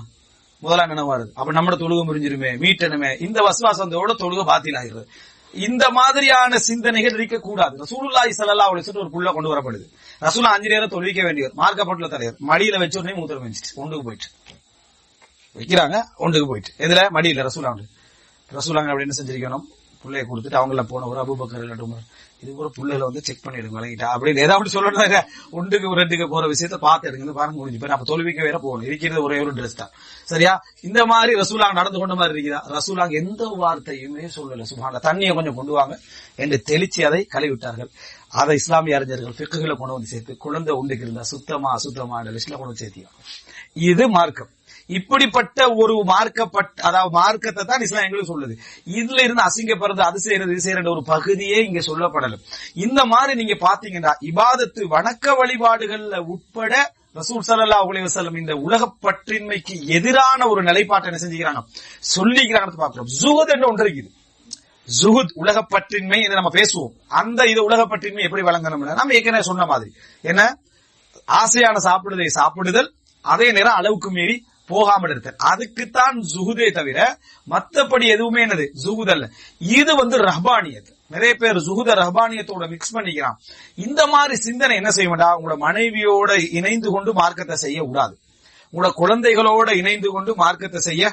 முதலாம் நினைவு வருது. அப்ப நம்மட தொழுகை முறிஞ்சிருமே, மீட்டணுமே, இந்த வசுவாசத்தோட தொழுகை பாத்தில் ஆகிறது. இந்த மாதிரியான சிந்தனைகள் இருக்கக்கூடாது. ரசூலுல்லாஹி ஸல்லல்லாஹு அலைஹி வஸல்லம் ஒரு புள்ள கொண்டு வரப்படுது. ரசூலா 5 நேரம் தொழுவிக்க வேண்டியவர், மார்க்கப்பட்டுள்ள தலைவர், மடியில வச்ச உடனே மூத்திரம் வந்துச்சு, ஒன்றுக்கு போயிட்டு வைக்கிறாங்க, ஒன்றுக்கு போயிட்டு எதுல மடியில ரசூலாங்க அப்படி என்ன செஞ்சிருக்கணும், புள்ளைய கொடுத்துட்டு அவங்கள போன ஒரு அபூபக்கர் இல்லாட்டும் இது கூட புள்ளைகளை வந்து செக் பண்ணிடுங்க விளங்கிட்டா அப்படின்னு ஏதாவது சொல்லணும். ஒன்றுக்கு ரெண்டுக்கு போற விஷயத்த பார்த்து எடுங்க பாருங்க, முடிஞ்சு போய் அப்ப தொழுவிக்க வேற போகணும், இருக்கிறது ஒரே ஒரு ட்ரெஸ் தான். சரியா? இந்த மாதிரி ரசூலாங்க நடந்து கொண்ட மாதிரி இருக்குதா? ரசூலாங்க எந்த வார்த்தையுமே சொல்லல. சுப்ஹானல்லாஹ். தண்ணியை கொஞ்சம் கொண்டு வாங்க என்று தெளிச்சு அதை கழுவிட்டார்கள். அதை இஸ்லாமிய அறிஞர்கள் ஃபிக்ஹ்ல கொண்டு வந்து சேர்த்து குழந்தை உண்டுக்கு இருந்தா சுத்தமா அசுத்தமா லிஸ்ட்ல கொண்டு வந்து சேர்த்தியா. இது மார்க்கம். இப்படிப்பட்ட ஒரு அதாவது மார்க்கத்தை தான் இஸ்லாம் எங்களுக்கு சொல்லுது. இதுல இருந்து அசிங்கப்படுறது, அது செய்யறது, இது செய்யற ஒரு பகுதியே இங்க சொல்லப்படல. இந்த மாதிரி நீங்க பாத்தீங்கன்னா இபாதத்து வணக்க வழிபாடுகள்ல உட்பட ரசூல் ஸல்லல்லாஹு அலைஹி வஸல்லம் இந்த உலக பற்றின்மைக்கு எதிரான ஒரு நிலைப்பாட்டை என்ன செஞ்சுக்கிறாங்க, சொல்லிக்கிறாங்க பாக்குறோம். ஜுஹுத் என்று ஒன்று இருக்குது. ஜுஹுத் உலக பற்றின்மை என்று நம்ம பேசுவோம். அந்த இது உலக பற்றின்மை எப்படி வழங்கணும், நம்ம ஏற்கனவே சொன்ன மாதிரி என்ன, ஆசையான சாப்பிடுதல், அதே நேரம் அளவுக்கு மீறி போகாமல் இருத்தல், அதுக்குத்தான் ஜுஹுதே தவிர மத்தபடி எதுவுமே என்னது ஜுஹுத் அல்ல. இது வந்து ரஹ்பானியத். நிறைய பேர் ஜுஹுத ரஹ்பானியத்தோட மிக்ஸ் பண்ணிக்கிறான். இந்த மாதிரி சிந்தனை என்ன செய்ய வேண்டாம், உங்களோட மனைவியோட இணைந்து கொண்டு மார்க்கத்தை செய்ய விடாது, உங்களோட குழந்தைகளோட இணைந்து கொண்டு மார்க்கத்தை செய்ய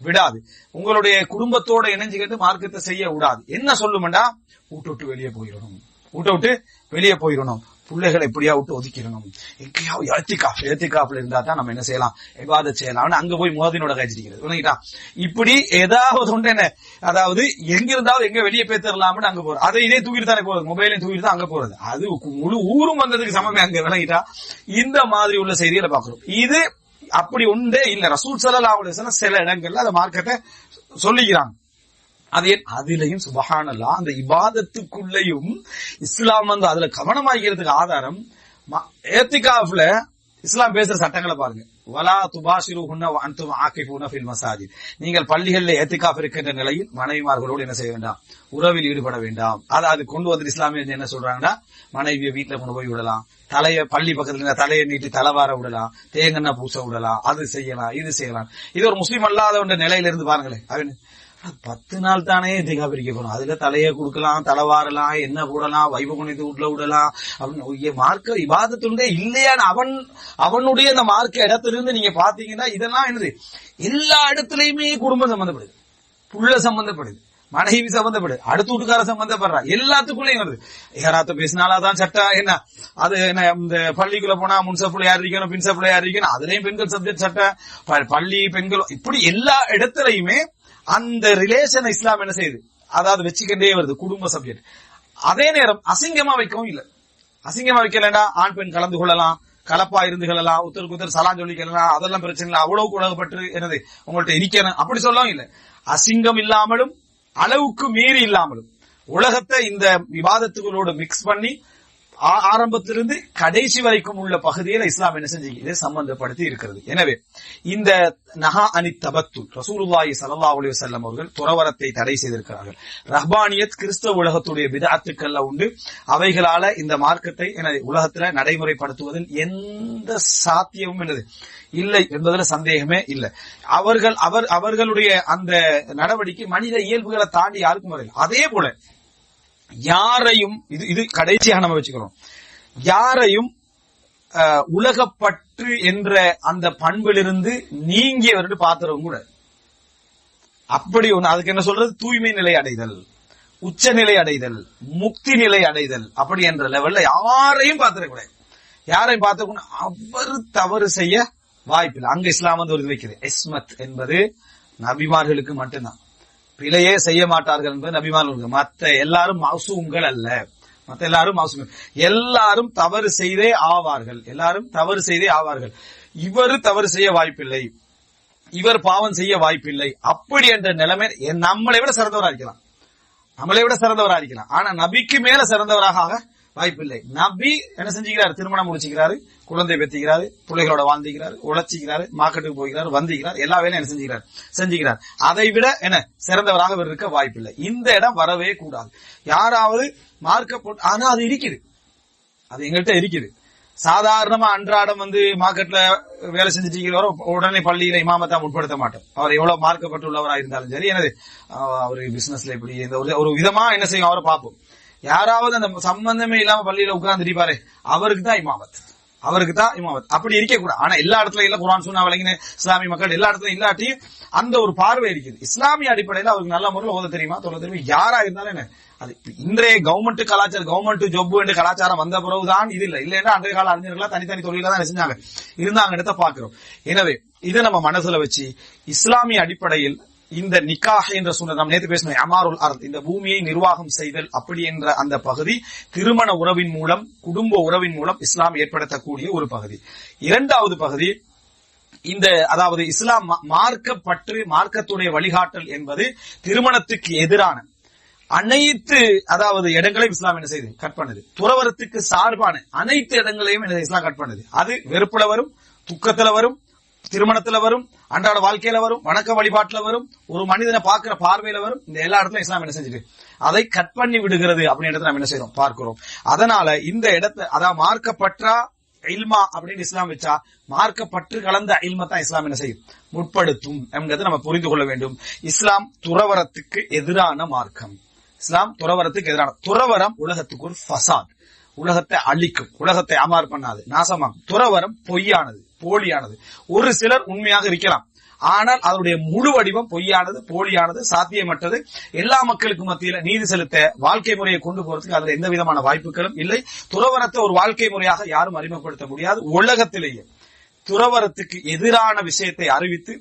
விடாது, உங்களுடைய குடும்பத்தோட இணைஞ்சுக்கிட்டு மார்க்கத்தை செய்ய விடாது. என்ன சொல்லுமெண்டா, வீட்டை விட்டு வெளியே போயிடணும், பிள்ளைகளை எப்படியா விட்டு ஒதுக்கிடணும், எங்கேயாவது எழுத்திக்காப்புல இருந்தா தான் நம்ம என்ன செய்யலாம், இபாதத் செய்யலாம். அங்க போய் மோதினோட கழிச்சிருக்கிறது. இப்படி ஏதாவது ஒன்று என்ன, அதாவது எங்க இருந்தாலும் எங்க வெளியே பேத்தரலாம்னு அங்க போறது, அதை இதே தூக்கிட்டு தானே போறது, மொபைலையும் தூக்கிட்டு தான் அங்க போறது, அது முழு ஊரும் வந்ததுக்கு சமமே அங்க விளங்கிட்டா. இந்த மாதிரி உள்ள செய்திகளை பாக்குறோம். இது அப்படி ஒன்றே இல்ல. ரசூல் ஸல்லல்லாஹு அலைஹி வஸல்லம் சில இடங்கள்ல அந்த மார்க்கத்தை சொல்லிக்கிறாங்க. அதிலையும் சுப்ஹானல்லாஹ் அந்த இபாதத்துக்குள்ளேயும் இஸ்லாம் வந்து அதுல கவனமாக்கிறதுக்கு ஆதாரம், ஏத்திகாஃப்ல இஸ்லாம் பேசுற சட்டங்களை பாருங்க. வலா துபாஷிருஹுன்ன வ அன்தும் ஆகிஃபூன ஃபில் மசாஜித். நீங்கள் பள்ளிகளில் ஏத்திகாஃப் இருக்கின்ற நிலையில் மனைவிமார்களோடு என்ன செய்ய வேண்டாம், உறவில் ஈடுபட வேண்டாம். அதாவது கொண்டு வந்து இஸ்லாமிய என்ன சொல்றாங்கன்னா, மனைவியை வீட்டுல கொண்டு போய் விடலாம், பள்ளி பக்கத்துல தலையை நீட்டி தலைவார விடலாம், தேங்கண்ணா பூச விடலாம், அது செய்யலாம், இது செய்யலாம். இது ஒரு முஸ்லீம் அல்லாத நிலையில இருந்து பாருங்களேன். 10 நாள் தானே ஏத்திகாஃப் இருக்க போறோம், அதுல தலையை கொடுக்கலாம், தலைவாரலாம், என்ன போடலாம், வைப குணித்து வீட்டுல விடலாம் அப்படின்னு மார்க்க இபாதத்துண்டே இல்லையான்னு அவனுடைய அந்த மார்க்க இடத்திலிருந்து நீங்க பாத்தீங்கன்னா இதெல்லாம் என்னது, எல்லா இடத்துலயுமே குடும்பம் சம்பந்தப்படுது, புள்ள சம்பந்தப்படுது, மனைவி சம்பந்தப்படுது, அடுத்த வீட்டுக்கார சம்பந்தப்படுறா, எல்லாத்துக்குள்ளயும் வருது. யாராத்த பேசினாலாதான் சட்டம் என்ன, அது என்ன, இந்த பள்ளிக்குள்ள போனா முன்சப்புல யார் இருக்கணும், பின்சப்புல யார் இருக்கணும், அதுலயும் பெண்கள் சப்ஜெக்ட் சட்டம், பள்ளி பெண்கள், இப்படி எல்லா இடத்துலயுமே அந்த ரிலேஷன் இஸ்லாம் என்ன செய்யுது, அதாவது வச்சுக்கிட்டே வருது, குடும்ப சப்ஜெக்ட். அதே நேரம் அசிங்கமா வைக்கவும் இல்ல. அசிங்கமா வைக்கலடா, ஆண் பெண் கலந்து கொள்ளலாம், கலப்பா இருந்து கொள்ளலாம், உத்தருக்கு உத்தர் சலாம் சொல்லிக்கலாம், அதெல்லாம் பிரச்சனை இல்லை, அவ்வளவுக்கு உலகப்பட்டு என்னது உங்கள்ட்ட இருக்கணும் அப்படி சொல்லவும் இல்லை. அசிங்கம் இல்லாமலும் அளவுக்கு மீறி இல்லாமலும் உலகத்தை இந்த விவாதத்துகளோடு மிக்ஸ் பண்ணி ஆரம்பத்திலிருந்து கடைசி வரைக்கும் உள்ள பகுதியில இஸ்லாம் என்ன செஞ்சு இதை சம்பந்தப்படுத்தி இருக்கிறது. எனவே இந்த நஹா அனி தபத்துல், ரசூலுல்லாஹி ஸல்லல்லாஹு அலைஹி வஸல்லம் அவர்கள் துறவரத்தை தடை செய்திருக்கிறார்கள். ரஹ்பானியத் கிறிஸ்தவ உலகத்துடைய பிதஅத்துக்கள்ல உண்டு. அவைகளால இந்த மார்க்கத்தை உலகத்துல நடைமுறைப்படுத்துவதில் எந்த சாத்தியமும் என்னது இல்லை என்பதுல சந்தேகமே இல்லை. அவர்களுடைய அந்த நடவடிக்கை மனித இயல்புகளை தாண்டி யாருக்கும் வரல. அதே போல யாரையும் இது கடைசியாக நம்ம வச்சுக்கிறோம், யாரையும் உலகப்பற்று என்ற அந்த பண்பிலிருந்து நீங்கியவர்னு பாத்துறவங்க கூட அப்படி ஒண்ணு, அதுக்கு என்ன சொல்றது, தூய்மை நிலை அடைதல், உச்ச நிலை அடைதல், முக்தி நிலை அடைதல், அப்படி என்ற லெவல்ல யாரையும் பார்த்துடக்கூடாது. யாரையும் பார்த்த அவர் தவறு செய்ய வாய்ப்பில்லை. அங்க இஸ்லாம் வந்து ஒரு இது வைக்கிறது, இஸ்மத் என்பது நபிமார்களுக்கு மட்டும்தான், பிழையே செய்ய மாட்டார்கள் என்பது நபிமார்கள். மற்ற எல்லாரும் மாசூம்கள் அல்ல, மற்ற எல்லாரும் மாசூம், எல்லாரும் தவறு செய்தே ஆவார்கள், எல்லாரும் தவறு செய்தே ஆவார்கள். இவர் தவறு செய்ய வாய்ப்பில்லை, இவர் பாவம் செய்ய வாய்ப்பில்லை. அப்படி என்ற நிலைமை நம்மளை விட சிறந்தவராக இருக்கலாம், ஆனா நபிக்கு மேல சிறந்தவராக ஆக வாய்ப்பில்லை. நபி என்ன செஞ்சுக்கிறாரு, திருமணம் முடிச்சுக்கிறாரு, குழந்தை பெற்றுக்கிறாரு, பிள்ளைகளோட வாழ்ந்துக்கிறாரு, உழைச்சிக்கிறாரு, மார்க்கெட்டுக்கு போகிறாரு, வந்திக்கிறார், எல்லா வேலையும் என்ன செஞ்சுக்கிறார். அதை விட என்ன சிறந்தவராக இவர் இருக்க வாய்ப்பில்லை. இந்த இடம் வரவே கூடாது. யாராவது மார்க்க போட்டு, ஆனா அது இருக்குது, அது எங்கள்கிட்ட இருக்குது. சாதாரணமா அன்றாடம் மார்க்கெட்ல வேலை செஞ்சுட்டு உடனே பள்ளியில இமாமத்தா முற்படுத்த மாட்டோம். அவர் எவ்வளவு மார்க்கப்பட்டுள்ளவராக இருந்தாலும் சரி, எனது அவரு பிசினஸ்ல இப்படி ஒரு விதமா என்ன செய்யும் அவரை பார்ப்போம். யாராவது அந்த சம்பந்தமே இல்லாம பள்ளியில உட்கார்ந்துட்டு பாரு, அவருக்கு தான் இமாமத். அப்படி இருக்க கூட. ஆனா எல்லா இடத்துல இல்ல, குர்ஆன் சுன்னா விளங்கின இஸ்லாமிய மக்கள் எல்லா இடத்துலயும் இல்லாட்டி அந்த ஒரு பார்வை இருக்குது. இஸ்லாமிய அடிப்படையில அவருக்கு நல்ல முறையில் ஓத தெரியுமா, சொல்ல தெரியுமா, யாரா இருந்தாலும் என்ன அது இன்றைய கவர்மெண்ட் கலாச்சாரம், கவர்மெண்ட் ஜொப் என்ற கலாச்சாரம் வந்த பிறகுதான் இது இல்லைன்னா அன்றைய கால அறிஞர்களா தனித்தனி தொழில தான் செஞ்சாங்க இருந்தாங்க பாக்குறோம். எனவே இதை நம்ம மனசுல வச்சு இஸ்லாமிய அடிப்படையில் இந்த நிக்காஹ் என்ற சுன்னத், நாம் நேற்று பேசின அமாருல் அர்த், இந்த பூமியை நிர்வாகம் செய்தல் அப்படி என்ற அந்த பகுதி திருமண உறவின் மூலம், குடும்ப உறவின் மூலம் இஸ்லாம் ஏற்படுத்தக்கூடிய ஒரு பகுதி. இரண்டாவது பகுதி இந்த அதாவது இஸ்லாம் மார்க்கப்பற்று, மார்க்கத்துடைய வழிகாட்டல் என்பது திருமணத்துக்கு எதிரான அனைத்து அதாவது இடங்களையும் இஸ்லாம் என்ன செய்து கட் பண்ணுது. துறவரத்துக்கு சார்பான அனைத்து இடங்களையும் இஸ்லாம் கட் பண்ணுது. அது வெறுப்புல வரும், துக்கத்துல வரும், திருமணத்துல வரும், அன்றாட வாழ்க்கையில வரும், வணக்க வழிபாட்டுல வரும், ஒரு மனிதனை பார்க்கிற பார்வையில வரும். இந்த எல்லா இடத்துல இஸ்லாம் என்ன செஞ்சுட்டு அதை கட் பண்ணி விடுகிறது அப்படின்றத நம்ம என்ன செய்யறோம் பார்க்கிறோம். அதனால இந்த இடத்தை அதாவது மார்க்கப்பற்றா இல்மா அப்படின்னு இஸ்லாம் வச்சா, மார்க்கப்பற்று கலந்த இல்மா தான் இஸ்லாம் என்ன செய்யும் முற்படுத்தும் என்பதை நம்ம புரிந்து கொள்ள வேண்டும். இஸ்லாம் துறவரத்துக்கு எதிரான மார்க்கம். இஸ்லாம் துறவரத்துக்கு எதிரான. துறவரம் உலகத்துக்கு ஒரு ஃபசாத், உலகத்தை அழிக்கும், உலகத்தை அமார் பண்ணாது, நாசமாகும். துறவரம் பொய்யானது, போலியானது. ஒரு சிலர் உண்மையாக இருக்கலாம், ஆனால் அதனுடைய முழு வடிவம் பொய்யானது, போலியானது, சாத்தியமற்றது. எல்லா மக்களுக்கு மத்தியில நீதி செலுத்த வாழ்க்கை முறையை கொண்டு போறதுக்கு அதுல எந்த விதமான வாய்ப்புகளும் இல்லை. துறவரத்தை ஒரு வாழ்க்கை முறையாக யாரும் அறிமுகப்படுத்த முடியாது. உலகத்திலேயே துறவரத்துக்கு எதிரான விஷயத்தை அறிவித்து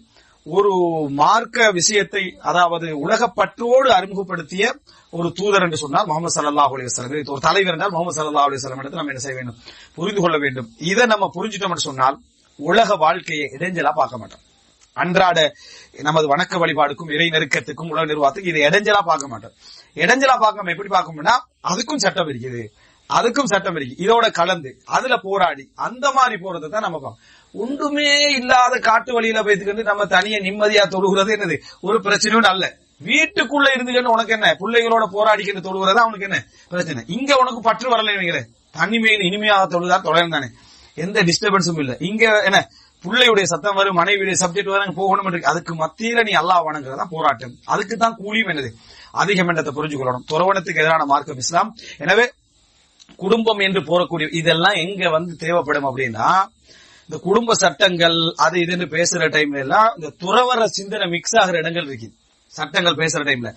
ஒரு மார்க்க விஷயத்தை அதாவது உலகப்பற்றோடு அறிமுகப்படுத்திய ஒரு தூதர் என்று சொன்னால் முகமது ஸல்லல்லாஹு அலைஹி வஸல்லம், ஒரு தலைவர் என்றால் முகமது ஸல்லல்லாஹு அலைஹி வஸல்லம் என்று நம்ம என்ன செய்ய வேண்டும், புரிந்து கொள்ள வேண்டும். இதை நம்ம புரிஞ்சிட்டோம் என்று சொன்னால் உலக வாழ்க்கையை இடைஞ்சலா பார்க்க மாட்டோம். அன்றாட நமது வணக்க வழிபாடுக்கும், இறை நெருக்கத்துக்கும், உலக நிர்வாகத்துக்கும் இதை இடைஞ்சலா பார்க்க மாட்டோம். இடைஞ்சலா பார்க்காம எப்படி பார்க்கணும்னா அதுக்கும் சட்டம் இருக்குது, அதுக்கும் சட்டம் இருக்கு, இதோட கலந்து அதுல போராடி அந்த மாதிரி போறதை தான் நம்ம ஒன்றுமே இல்லாத காட்டு வழியில போய்த்துக்கிட்டு நம்ம தனியா நிம்மதியா தொழுகிறது என்னது ஒரு பிரச்சனையும் அல்ல. வீட்டுக்குள்ள இருந்துக்கிட்டு உனக்கு என்ன பிள்ளைகளோட போராடிக்கிட்டு தொழுகிறதா உனக்கு என்ன பிரச்சனை? இங்க உனக்கு பற்று வரல வைக்கிறேன், தனிமையில் இனிமையாக தொழுதா தொடரும் தானே, எந்த டிஸ்டர்பன்ஸும் இல்ல. இங்க என்ன பிள்ளையுடைய சத்தம் வரும், மனைவியுடைய சப்ஜெக்ட் வரும், போகணும் இருக்கு. அதுக்கு மத்தியில நீ அல்லாஹ் வணங்குறதா போராட்டம். அதுக்கு தான் கூலியும் என்னது அதிகம் என்றதை புரிஞ்சுக்கொள்ளணும். துறவனத்துக்கு எதிரான மார்க்கம் இஸ்லாம். எனவே குடும்பம் என்று போறக்கூடிய இதெல்லாம் எங்க தேவைப்படும் அப்படின்னா, இந்த குடும்ப சட்டங்கள் அது இதுன்னு பேசுற டைம்ல எல்லாம் இந்த துறவர சிந்தனை மிக்ஸ் ஆகிற இடங்கள் இருக்கு. சட்டங்கள் பேசுற டைம்ல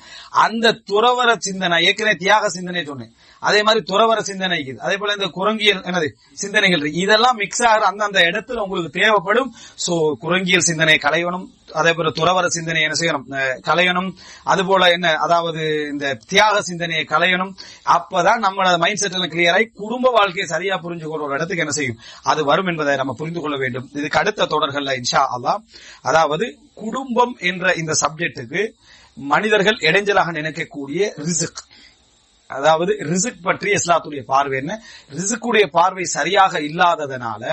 அந்த துறவர சிந்தனை, ஏற்கனவே தியாக சிந்தனை சொன்னேன், அதே மாதிரி துறவர சிந்தனை இருக்குது, அதே போல இந்த குரங்கியல் என்னது சிந்தனைகள் இருக்கு. இதெல்லாம் மிக்ஸ் ஆகிற அந்த இடத்துல உங்களுக்கு தேவைப்படும். சோ குரங்கியல் சிந்தனை களையணும், அதே போல துறவர சிந்தனை என்ன செய்யணும் களையணும், அது போல என்ன அதாவது இந்த தியாக சிந்தனையை களையணும். அப்பதான் நம்மளோட மைண்ட் செட் எல்லாம் கிளியர் ஆகி குடும்ப வாழ்க்கையை சரியா புரிஞ்சு கொள்ற ஒரு இடத்துக்கு என்ன செய்யும் அது வரும் என்பதை நம்ம புரிந்து கொள்ள வேண்டும். இதுக்கு அடுத்த தொடர்கள்ல இன்ஷா அல்லாஹ் அதாவது குடும்பம் என்ற இந்த சப்ஜெக்டுக்கு மனிதர்கள் இடைஞ்சலாக நினைக்கக்கூடிய ரிஸ்க், அதாவது ரிஸ்க் பற்றி இஸ்லாத்துடைய பார்வை என்ன, ரிஸ்க்குடைய பார்வை சரியாக இல்லாததனால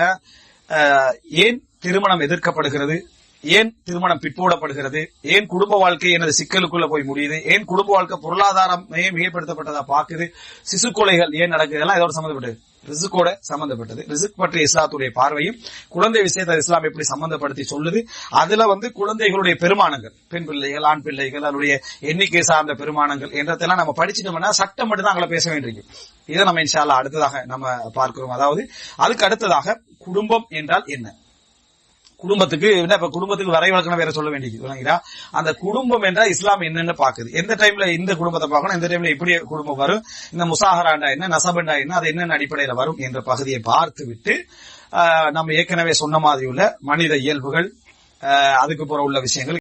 ஏன் திருமணம் எதிர்க்கப்படுகிறது, ஏன் திருமணம் பிற்போடப்படுகிறது, ஏன் குடும்ப வாழ்க்கை எனது சிக்கலுக்குள்ள போய் முடியுது, ஏன் குடும்ப வாழ்க்கை பொருளாதாரம் மிகப்படுத்தப்பட்டதா பாக்குது, சிசு கொலைகள் ஏன் நடக்குது, எல்லாம் இதோட சம்பந்தப்பட்டது, ரிஸ்கோட சம்பந்தப்பட்டது. ரிஸ்க் பற்றி இஸ்லாத்துடைய பார்வையும் குழந்தை விஷயத்தை இஸ்லாம் எப்படி சம்பந்தப்படுத்தி சொல்லுது, அதுல குழந்தைகளுடைய பெருமானங்கள், பெண் பிள்ளைகள், ஆண் பிள்ளைகள், அதனுடைய எண்ணிக்கை சார்ந்த பெருமானங்கள் என்றதெல்லாம் நம்ம படிச்சுட்டோம்னா சட்டம் மட்டும் தான் அங்கே பேச வேண்டியிருக்கு. இதை நம்ம இன்ஷா அல்லாஹ் அடுத்ததாக நம்ம பார்க்கிறோம். அதாவது அதுக்கு அடுத்ததாக குடும்பம் என்றால் என்ன, குடும்பத்துக்கு குடும்பத்துக்கு வரைவிலக்கணம் வேற சொல்ல வேண்டியது. அந்த குடும்பம் என்றால் இஸ்லாம் என்னன்னு பாக்குது, எந்த டைம்ல இந்த குடும்பத்தை பார்க்கணும், எந்த டைம்ல இப்படி குடும்பம் வரும், இந்த முசாஹராண்டா என்ன, நசபண்டா என்ன, அது என்னென்ன அடிப்படையில வரும் என்ற பகுதியை பார்த்து விட்டு நம்ம ஏற்கனவே சொன்ன மாதிரி உள்ள மனித இயல்புகள், அதுக்கு போற உள்ள விஷயங்கள்